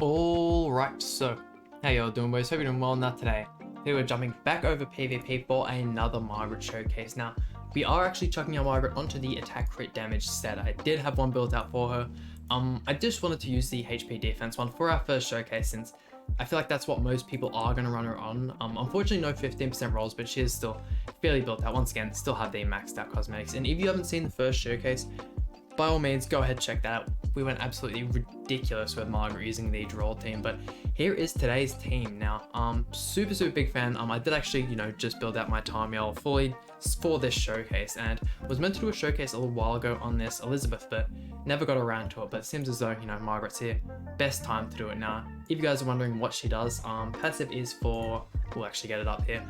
Alright, so how y'all doing, boys? Hope you're doing well. Now today we're jumping back over PvP for another Margaret showcase. Now we are actually chucking our Margaret onto the attack crit damage set. I did have one built out for her. I just wanted to use the HP defense one for our first showcase since I feel like that's what most people are going to run her on. Unfortunately no 15% rolls, but she is still fairly built out. Once again, still have the maxed out cosmetics. And if you haven't seen the first showcase, by all means, go ahead, check that out. We went absolutely ridiculous with Margaret using the draw team, but here is today's team. Now, super big fan. I did actually, just build out my Tarmiel fully for this showcase, and was meant to do a showcase a little while ago on this Elizabeth, but never got around to it. But it seems as though, Margaret's here. Best time to do it now. If you guys are wondering what she does, passive is for, we'll actually get it up here.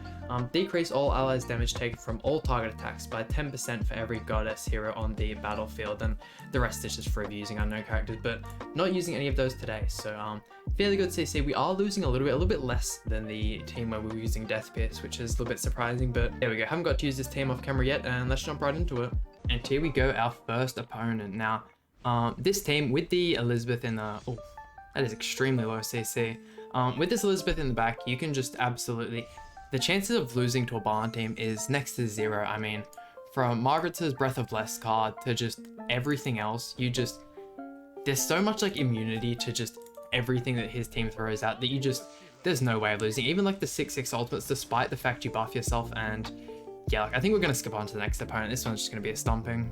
Decrease all allies damage taken from all target attacks by 10% for every goddess hero on the battlefield, and the rest is just for using unknown characters, but not using any of those today. So fairly good CC. We are losing a little bit less than the team where we were using Death Pierce, which is a little bit surprising, but there we go. Haven't got to use this team off camera yet, and let's jump right into it. And here we go, our first opponent. Now, this team with the Elizabeth in the, oh, that is extremely low CC. With this Elizabeth in the back, you can just absolutely, the chances of losing to a Barn team is next to zero. I mean, from Margaret's Breath of Bless card to just everything else, there's so much like immunity to just everything that his team throws out that there's no way of losing. Even like the 6/6 ultimates, despite the fact you buff yourself. And yeah, like I think we're gonna skip on to the next opponent. This one's just gonna be a stomping.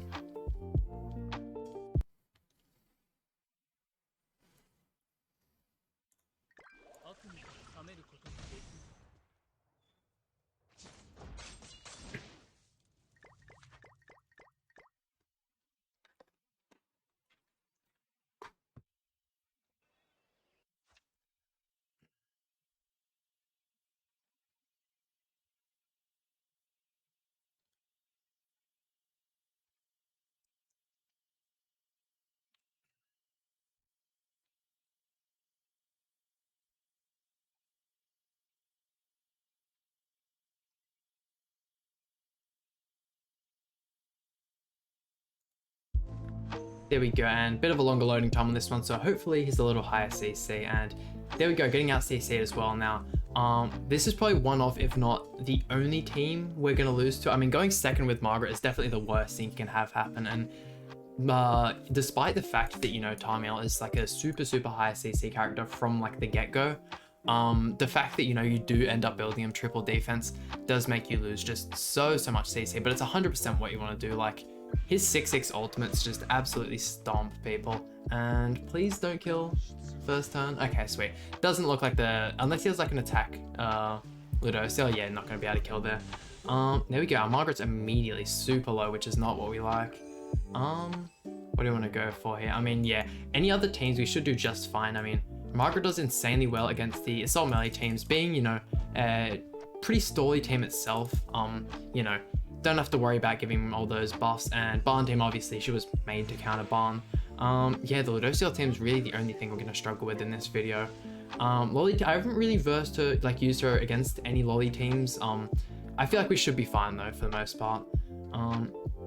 There we go, and bit of a longer loading time on this one, so hopefully he's a little higher CC, and there we go, getting out CC as well. Now, this is probably one of, if not the only team we're going to lose to. I mean, going second with Margaret is definitely the worst thing you can have happen, and despite the fact that, Tarmiel is like a super high CC character from like the get-go, the fact that, you do end up building him triple defense does make you lose just so much CC, but it's 100% what you want to do. Like, his 6/6 ultimates just absolutely stomp people. And please don't kill first turn. Okay, sweet. Doesn't look like unless he has like an attack, Ludociel, yeah, not going to be able to kill there. There we go. Our Margaret's immediately super low, which is not what we like. What do we want to go for here? I mean, yeah, any other teams we should do just fine. I mean, Margaret does insanely well against the assault melee teams, being, a pretty stally team itself. Don't have to worry about giving him all those buffs, and Barn team, obviously, she was made to counter Barn. Yeah, the Ludociel team is really the only thing we're going to struggle with in this video. Lolly, I haven't really used her against any Lolly teams. I feel like we should be fine though, for the most part.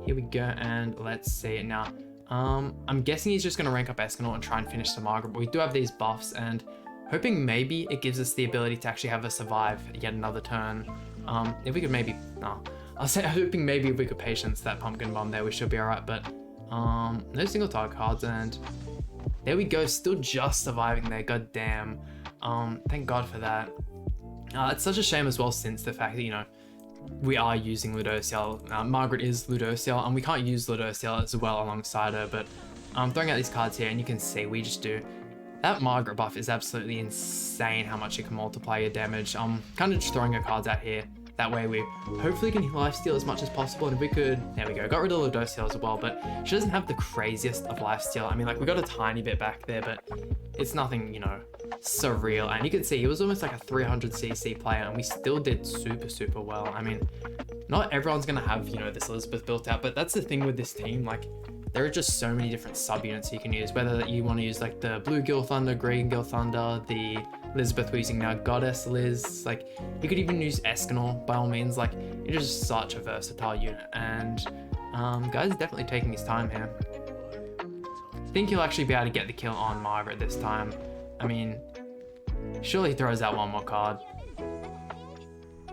Here we go, and let's see it now. I'm guessing he's just going to rank up Escanor and try and finish the Margaret, but we do have these buffs, and hoping maybe it gives us the ability to actually have her survive yet another turn. If we could maybe, no. Hoping maybe if we could patience that pumpkin bomb there, we should be alright, but no single target cards, and there we go, still just surviving there, god damn. Thank God for that. It's such a shame as well, since the fact that, we are using Ludociel. Margaret is Ludociel, and we can't use Ludociel as well alongside her, but I'm throwing out these cards here, and you can see we just do. That Margaret buff is absolutely insane how much it can multiply your damage. I'm kind of just throwing her cards out here. That way we hopefully can lifesteal as much as possible, and if we could, there we go, got rid of Ludociel as well, but she doesn't have the craziest of lifesteal. I mean, like, we got a tiny bit back there, but it's nothing, surreal. And you can see he was almost like a 300 CC player, and we still did super well. I mean, not everyone's gonna have, this Elizabeth built out, but that's the thing with this team. Like, there are just so many different subunits you can use, whether you want to use like the Blue Gil Thunder, Green Gil Thunder, the Elizabeth we're using now, Goddess Liz, like you could even use Escanor by all means. Like, it is such a versatile unit, and guy's definitely taking his time here. I think he'll actually be able to get the kill on Margaret this time. I mean, surely he throws out one more card.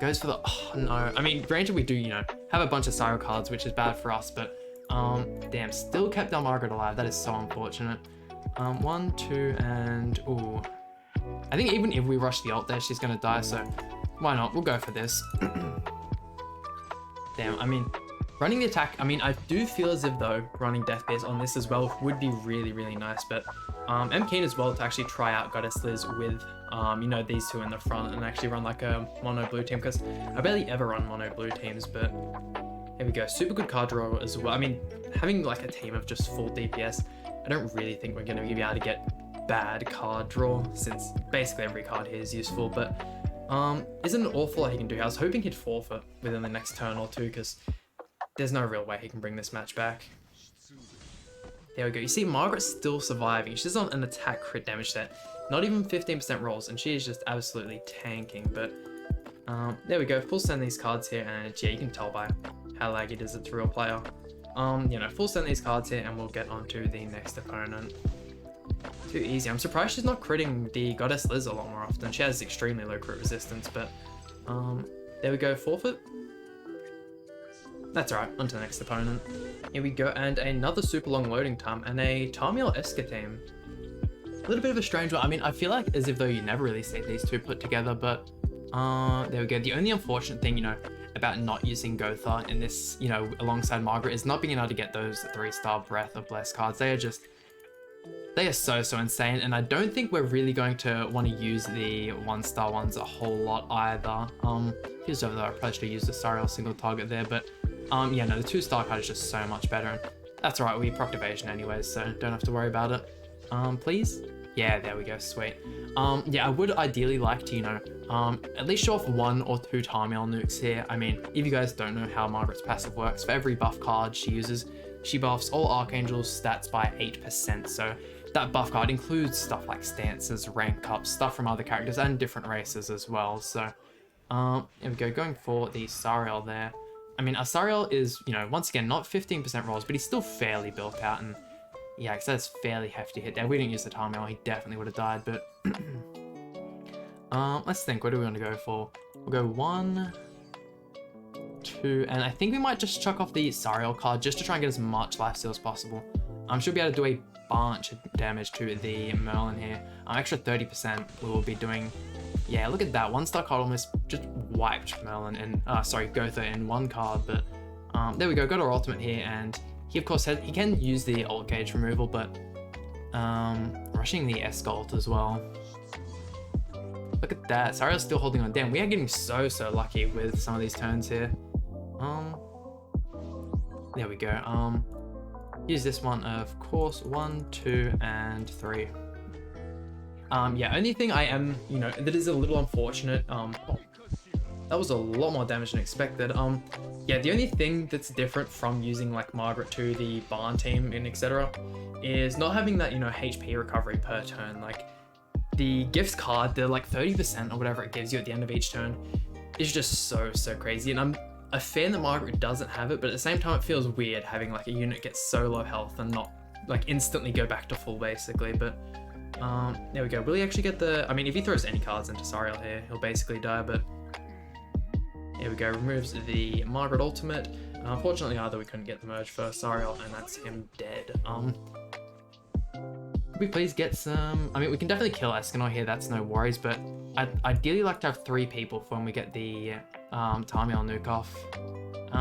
Goes for the, oh no. I mean, granted we do, you know, have a bunch of Cyril cards, which is bad for us, but damn, still kept our Margaret alive. That is so unfortunate. 1, 2, and ooh. I think even if we rush the ult there, she's gonna die, so why not? We'll go for this. Damn, I mean, running the attack, I mean, I do feel as if though, running Death Pierce on this as well would be really, really nice, but I'm keen as well to actually try out Goddess Liz with, you know, these two in the front and actually run like a mono blue team, because I barely ever run mono blue teams, but here we go. Super good card draw as well. I mean, having like a team of just full DPS, I don't really think we're going to be able to get bad card draw, since basically every card here is useful, but isn't an awful lot he can do. I was hoping he'd forfeit within the next turn or two, because there's no real way he can bring this match back. There we go. You see Margaret's still surviving. She's on an attack crit damage set. Not even 15% rolls, and she is just absolutely tanking, but there we go. Full send these cards here, and yeah, you can tell by how laggy it is, it's a real player. You know, full send these cards here, and we'll get on to the next opponent. Too easy. I'm surprised she's not critting the Goddess Liz a lot more often. She has extremely low crit resistance, but there we go, forfeit. That's alright, on to the next opponent. Here we go, and another super long loading time, and a Tarmiel Eska team. A little bit of a strange one. I mean, I feel like as if though you never really see these two put together, but there we go. The only unfortunate thing, you know, about not using Gotha in this, you know, alongside Margaret is not being able to get those 3-star Breath of Bless cards. They are so insane, and I don't think we're really going to want to use the 1-star ones a whole lot either. Here's over there, I probably should have used the Cyril single target there, but yeah, no, the 2-star card is just so much better, and that's alright, we proc evasion anyways, so don't have to worry about it. Please? Yeah, there we go, sweet. Yeah, I would ideally like to, you know, at least show off 1 or 2 Tarmiel nukes here. I mean, if you guys don't know how Margaret's passive works, for every buff card she uses, she buffs all Archangel's stats by 8%, so that buff card includes stuff like stances, rank ups, stuff from other characters, and different races as well, so here we go, going for the Sariel there. I mean, Sariel is, you know, once again, not 15% rolls, but he's still fairly built out, and yeah, because that's fairly hefty hit there. We didn't use the Tarmiel, he definitely would have died, but let's think, what do we want to go for? We'll go 1, 2, and I think we might just chuck off the Sariel card just to try and get as much lifesteal as possible. She'll be able to do a bunch of damage to the Merlin here. Extra 30% we will be doing. Yeah, look at that. 1-star card almost just wiped Merlin and, sorry, Gotha in 1 card, but there we go. Got our ultimate here, and he of course he can use the ult gauge removal, but rushing the Escort as well. Look at that. Sariel's still holding on. Damn, we are getting so lucky with some of these turns here. There we go. Use this one, of course. 1, 2, and 3. Yeah, only thing I am, you know, that is a little unfortunate. Oh, that was a lot more damage than expected. Yeah, the only thing that's different from using like Margaret to the Barn team and etc. is not having that, you know, HP recovery per turn. Like the gifts card, the like 30% or whatever it gives you at the end of each turn is just so crazy. And I'm a fan that Margaret doesn't have it, but at the same time it feels weird having like a unit get so low health and not like instantly go back to full basically. But there we go. Will he actually get the, I mean, if he throws any cards into Sariel here, he'll basically die, but here we go. Removes the Margaret ultimate. Unfortunately either we couldn't get the merge for Sariel, and that's him dead. Could we please get some, I mean, we can definitely kill Escanor here, that's no worries, but I'd ideally like to have 3 people for when we get the Tarmiel nuke off.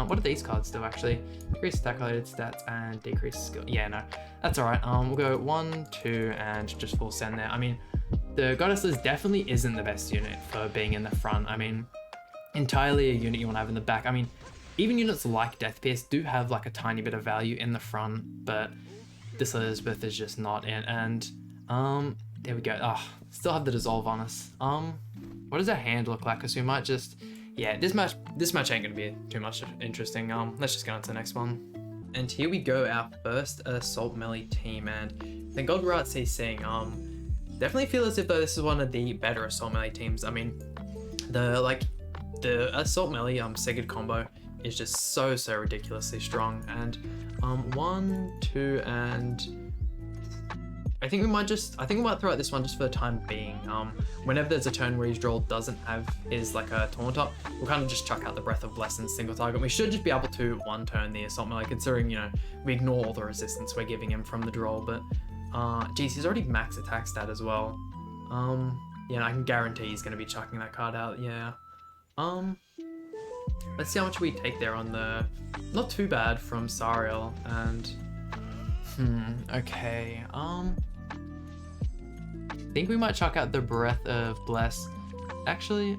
What do these cards do actually? Decrease attack related stats and decrease skill. Yeah, no, that's alright. We'll go 1, 2, and just full send there. I mean, the Goddess Liz definitely isn't the best unit for being in the front. I mean, entirely a unit you want to have in the back. I mean, even units like Death Pierce do have like a tiny bit of value in the front, but this Elizabeth is just not in. And there we go. Still have the dissolve on us. What does our hand look like? Because we might just, yeah, this match ain't gonna be too much interesting. Let's just go on to the next one. And here we go, our first assault melee team, and thank God we're out CCing. Definitely feel as if though this is one of the better assault melee teams. I mean, the assault melee Sigurd combo is just so ridiculously strong. And 1, 2, and I think we might throw out this one just for the time being. Whenever there's a turn where his draw doesn't have his like a taunt up, we'll kind of just chuck out the Breath of Blessing single target. We should just be able to one turn the Assault Melee, considering, you know, we ignore all the resistance we're giving him from the draw. But geez, he's already max attack stat as well. Yeah, and I can guarantee he's gonna be chucking that card out. Yeah. Let's see how much we take there on the, not too bad from Sariel, and okay. I think we might chuck out the Breath of Bless. Actually,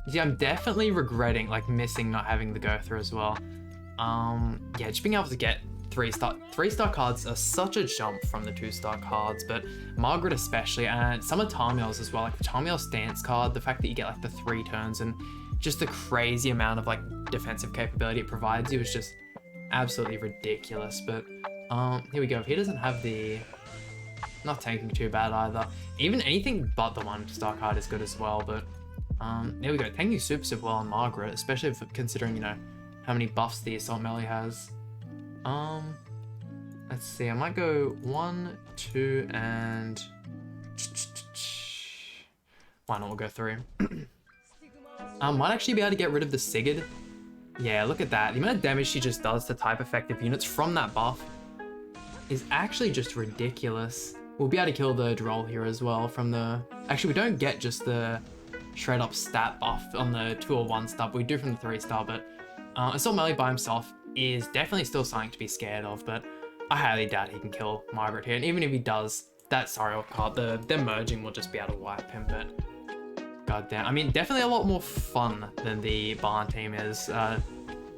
yeah, I'm definitely regretting like missing not having the go through as well. Yeah, just being able to get 3-star cards are such a jump from the 2-star cards, but Margaret especially, and some of Tarmiel's as well, like the Tarmiel stance card, the fact that you get like the 3 turns and just the crazy amount of like defensive capability it provides you is just absolutely ridiculous. But here we go. If he doesn't have the, not tanking too bad either. Even anything but the 1-star card is good as well. But there we go. Tanking super well on Margaret, especially if considering, you know, how many buffs the Assault Melee has. Let's see. I might go 1, 2, and why not? We'll go 3. Might actually be able to get rid of the Sigurd. Yeah, look at that. The amount of damage she just does to type effective units from that buff is actually just ridiculous. We'll be able to kill the Droll here as well from the... Actually, we don't get just the shred up stat buff on the 2 or 1 star, but we do from the 3-star, but Assault Melee by himself is definitely still something to be scared of, but I highly doubt he can kill Margaret here. And even if he does, that Sariel card, them merging will just be able to wipe him, but goddamn. I mean, definitely a lot more fun than the Barn team is, and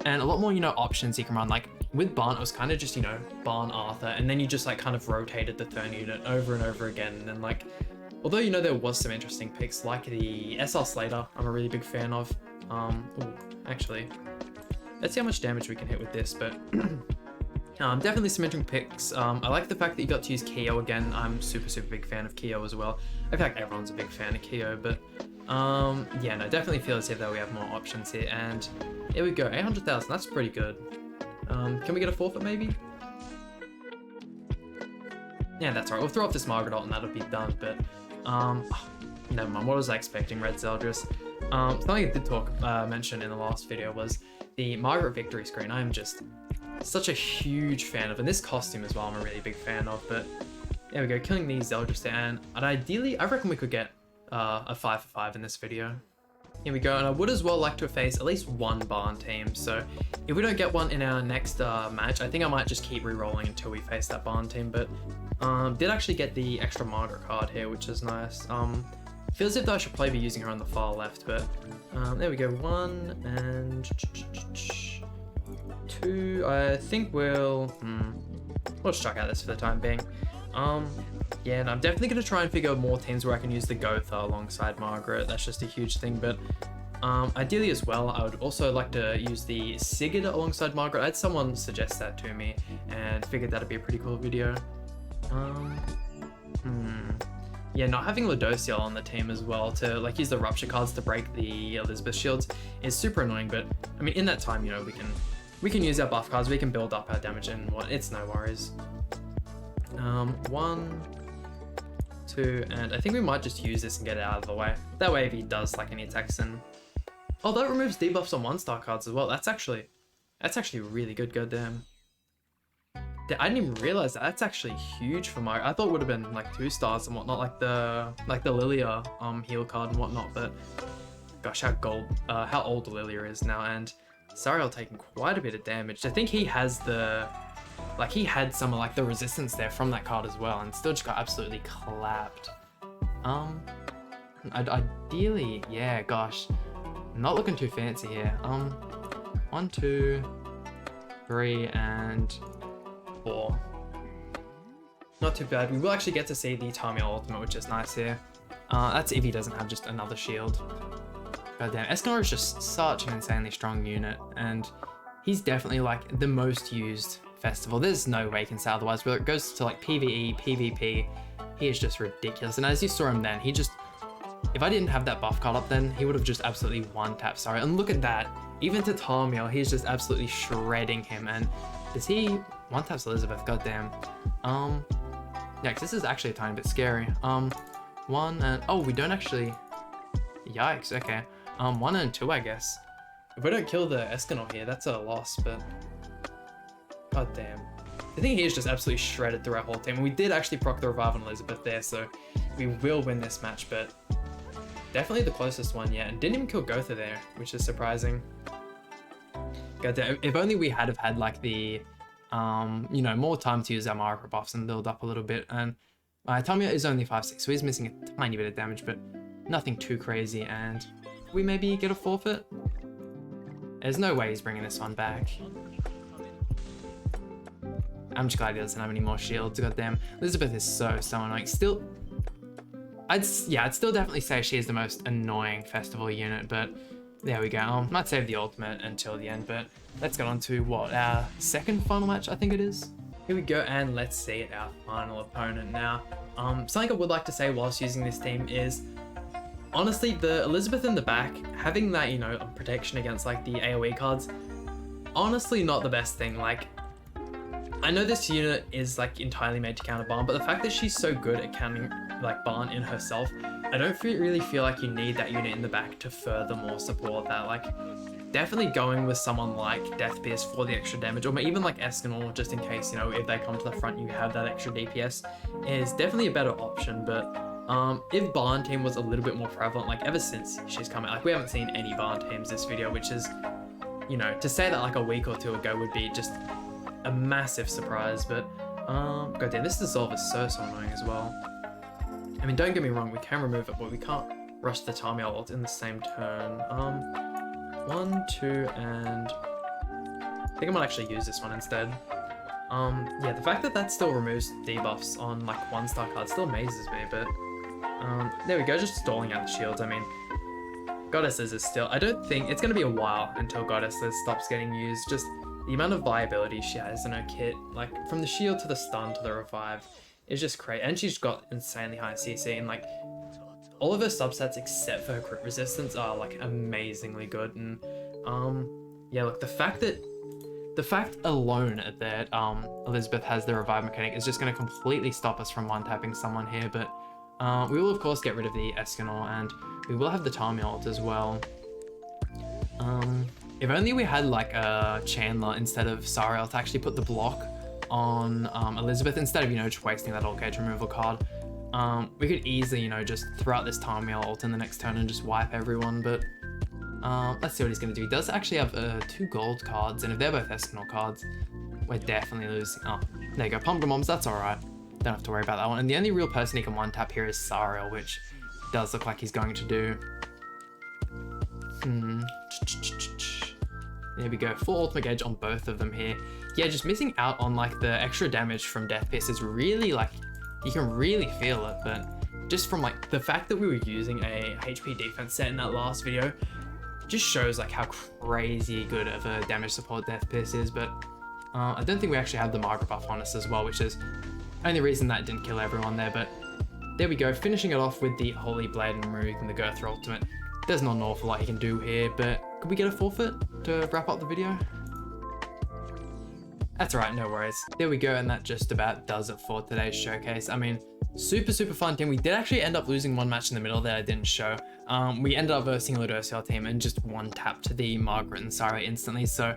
a lot more, you know, options you can run. Like with Barn, it was kind of just, you know, Barn Arthur, and then you just like kind of rotated the turn unit over and over again. And then like, although, you know, there was some interesting picks like the SR Slater, I'm a really big fan of. Ooh, actually, let's see how much damage we can hit with this, but definitely some interesting picks. I like the fact that you got to use Keo again. I'm super big fan of Keo as well. I feel like everyone's a big fan of Keo, but yeah, no, definitely feel as if that we have more options here. And here we go, 800,000, that's pretty good. Can we get a forfeit maybe? Yeah, that's right, we'll throw off this Margaret ult and that'll be done, but never mind, what was I expecting, Red Zeldris? Something I did mention in the last video was the Margaret victory screen. I am just such a huge fan of, and this costume as well I'm a really big fan of. But there we go, killing these Zeldris there, and ideally I reckon we could get a 5 for 5 in this video. Here we go, and I would as well like to face at least one Barn team, so if we don't get one in our next match, I think I might just keep re-rolling until we face that Barn team. But did actually get the extra Margaret card here, which is nice. Feels as if I should probably be using her on the far left, but there we go, 1 and 2. I think we'll just chuck out this for the time being. Yeah, and I'm definitely going to try and figure out more teams where I can use the Gotha alongside Margaret. That's just a huge thing, but ideally as well, I would also like to use the Sigurd alongside Margaret. I had someone suggest that to me and figured that'd be a pretty cool video. Yeah, not having Ladosiel on the team as well to like use the Rupture cards to break the Elizabeth shields is super annoying, but I mean, in that time, you know, we can use our buff cards, we can build up our damage and what, it's no worries. 1, 2, and I think we might just use this and get it out of the way. That way if he does like any attacks, and oh, that removes debuffs on 1-star cards as well. That's actually really good, goddamn. I didn't even realize that. That's actually huge for my, I thought it would have been like 2 stars and whatnot, like the Lilia heal card and whatnot, but gosh, how old Lilia is now, and Sariel taking quite a bit of damage. I think he has he had some of like the resistance there from that card as well, and still just got absolutely clapped. Ideally, yeah, gosh, not looking too fancy here. 1, 2, 3, and 4. Not too bad. We will actually get to see the Tarmiel ultimate, which is nice here. That's if he doesn't have just another shield. Goddamn, Escanor is just such an insanely strong unit, and he's definitely like the most used festival. There's no way he can say otherwise. Whether it goes to like PvE, PvP, he is just ridiculous. And as you saw him then, he just, if I didn't have that buff card up then, he would have just absolutely one-tapped Sariel. And look at that, even to Tarmiel, he's just absolutely shredding him. And does he one-taps Elizabeth? Goddamn. Yeah, 'cause this is actually a tiny bit scary. One and, oh, we don't actually, yikes, okay. 1 and 2, I guess. If we don't kill the Escanor here, that's a loss, but god damn. I think he is just absolutely shredded through our whole team. And we did actually proc the revive on Elizabeth there, so we will win this match, but definitely the closest one yet. And didn't even kill Gotha there, which is surprising. God damn, if only we had like the, you know, more time to use our Mara buffs and build up a little bit. And Tamia is only 5/6, so he's missing a tiny bit of damage, but nothing too crazy. And we maybe get a forfeit? There's no way he's bringing this one back. I'm just glad he doesn't have any more shields. Goddamn, Elizabeth is so annoying. Still, I'd still definitely say she is the most annoying festival unit, but there we go. Might save the ultimate until the end, but let's get on to what, our second final match, I think it is. Here we go, and let's see our final opponent now. Something I would like to say whilst using this team is, honestly, the Elizabeth in the back, having that, you know, protection against like the AoE cards, honestly not the best thing. Like, I know this unit is like entirely made to counter Barn, but the fact that she's so good at counting like Barn in herself, I don't really feel like you need that unit in the back to furthermore support that. Like, definitely going with someone like Death Pierce for the extra damage, or even like Escanor, just in case, you know, if they come to the front you have that extra DPS, is definitely a better option. But if Barn team was a little bit more prevalent, like ever since she's come out, like we haven't seen any Barn teams this video, which is, you know, to say that like a week or two ago would be just a massive surprise. But goddamn, this dissolve is so annoying as well. I mean, don't get me wrong, we can remove it, but we can't rush the Tamia ult in the same turn. 1, 2, and I think I might actually use this one instead. Yeah, the fact that that still removes debuffs on like 1-star cards still amazes me, but there we go, just stalling out the shields. I mean, Goddesses is still, I don't think, it's going to be a while until Goddesses stops getting used. Just the amount of viability she has in her kit, like from the shield to the stun to the revive, is just crazy. And she's got insanely high CC, and like all of her subsets except for her crit resistance are like amazingly good. And yeah, look, the fact alone that Elizabeth has the revive mechanic is just going to completely stop us from one-tapping someone here. But we will of course get rid of the Escanor, and we will have the Tamia ult as well. If only we had like a Chandler instead of Sariel to actually put the block on Elizabeth, instead of, you know, just wasting that ult gauge removal card. We could easily, you know, just throw out this Tamia ult in the next turn and just wipe everyone. But let's see what he's going to do. He does actually have 2 gold cards, and if they're both Escanor cards, we're definitely losing. Oh, there you go, Pump the Moms, that's alright. Don't have to worry about that one. And the only real person he can one-tap here is Sariel, which does look like he's going to do. There we go, full ultimate gauge on both of them here. Yeah, just missing out on like the extra damage from Death Pierce is really like, you can really feel it. But just from like the fact that we were using a HP defense set in that last video, just shows like how crazy good of a damage support Death Pierce is. But I don't think we actually have the Margaret buff on us as well, which is only reason that didn't kill everyone there. But there we go, finishing it off with the Holy Blade and removing the Gurtha ultimate. There's not an awful lot he can do here, but could we get a forfeit to wrap up the video? That's alright, no worries. There we go, and that just about does it for today's showcase. I mean, super fun team. We did actually end up losing one match in the middle that I didn't show. We ended up versing a Ludociel team and just one-tapped the Margaret and Sarah instantly. So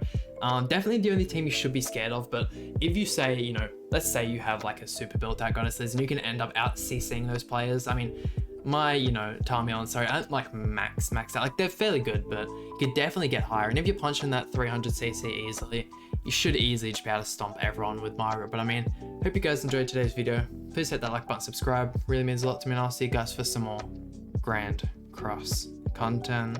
definitely the only team you should be scared of. But if you say, you know, let's say you have like a super built out Goddesses and you can end up out CCing those players. I mean, my, you know, Tamia and Sorry aren't like max out. Like, they're fairly good, but you could definitely get higher. And if you're punching that 300 CC easily, you should easily just be able to stomp everyone with Margaret. But I mean, hope you guys enjoyed today's video. Please hit that like button, subscribe. Really means a lot to me, and I'll see you guys for some more Grand Cross content.